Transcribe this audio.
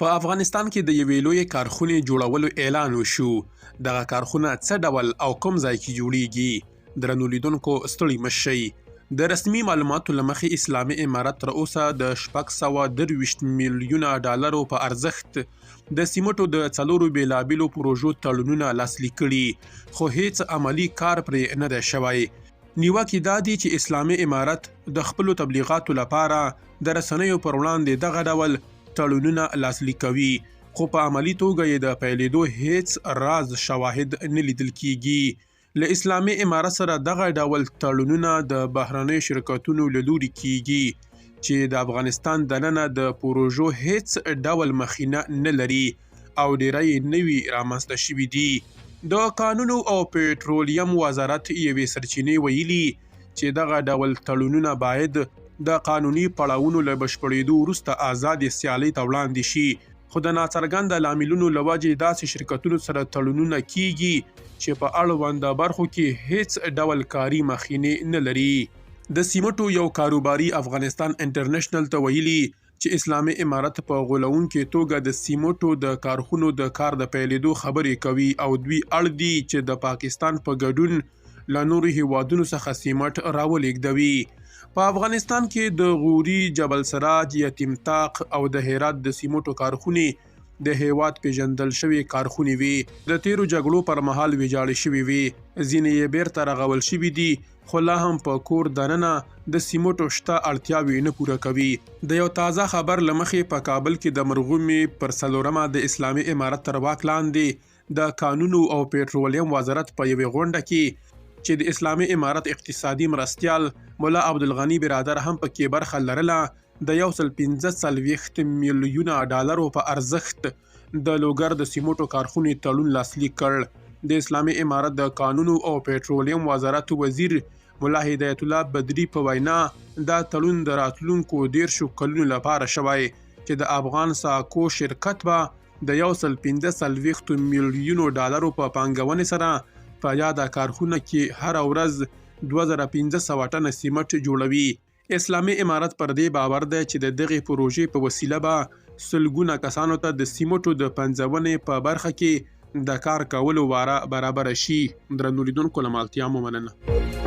په افغانستان کې د یوې لویې کارخونې جوړولو اعلان وشو. دغه کارخونه څه ډول او کوم ځای کې جوړیږي؟ درنو لیدونکو ستړي مه شئ. د رسمي معلوماتو له مخې اسلامي امارت تر اوسه د 623 میلیونه ډالرو په ارزښت د سیمټو د 4 بیلابیلو پروژو تړونونه لاسلیک کړي، خو هیڅ عملی کار پرې نه دی شوی. نیوکې دا دي چې اسلامي امارت د خپلو تبلیغاتو لپاره د رسنیو پر وړاندې دغه ډول تړونونه لاسلیک کوي، خو په عملی توګه یې د پیلېدو هیڅ راز شواهد نه لیدل کیږي. له اسلامي امارت سره دغه ډول تړونونه د بهرنیو شرکتونو له لوري کیږي چې د افغانستان دننه د پروژو هیڅ ډول مخینه نه لري او ډیری نوي رامنځته شوي دي. د کانونو او پټرولیم وزارت یوې سرچینې ویلي چې دغه ډول تړونونه باید د قانوني پړاوونو له بشپړېدو وروسته آزادې سیالۍ ته وړاندې شي، خو د ناڅرګنده لاملونو له وجې داسې شرکتونو سره تړونونه کیږي چې په اړونده برخو کې هیڅ ډول کاري مخینې نه لري. د سیمټو یو کاروباري افغانستان انټرنیشنل ته ویلي چې اسلامي امارت په غولونکې توګه د سیمټو د کارخونو د کار د پیلېدو خبرې کوي او دوی اړ دي چې د پاکستان په ګډون له نورو هیوادونو څخه سیمټ راولېږدوي. په افغانستان کې د غوري، جبل سراج، یتیم طاق او د هرات د سیمټو کارخونې د هیواد پیژندل شوي کارخونې وي. د تیرو جګړو پر مهال ویجاړې شوي وي، ځینې یې بیرته رغول شوي دي، خو لا هم په کور دننه د سیمټو شته اړتیاوې نه پوره کوي. د یو تازه خبر له مخې په کابل کې د مرغومې پر 4مه د اسلامي امارت تر واک لاندې د کانونو او پټرولیم وزارت په یوې غونډه کې چې د اسلامي امارت اقتصادي مرستیال مولا عبدالغني برادر هم پکې برخه لرله، د 145 میلیونه ډالرو په ارزښت د لوګر د سیمټو کارخونې تړون لاسلیک کړ. د اسلامي امارت د کانونو او پټرولیم وزارت وزیر مولا هدایت الله بدری په وینا دا تړون د راتلونکو 10 کلونو لپاره شوی چې د افغان ساکو شرکت به د 145 میلیونو ډالرو په پانګونې سره په یاده کارخونه کې هر ورځ 2500 ټنه سیمټ جوړوي. اسلامي امارت پر دې باور دی چې د دغې پروژې په وسیله به سلګونه کسانو ته د سیمټو د پنځونې په برخه کې د کار کولو واره برابر شي. درنو لیدونکو له مالتیا مو مننه.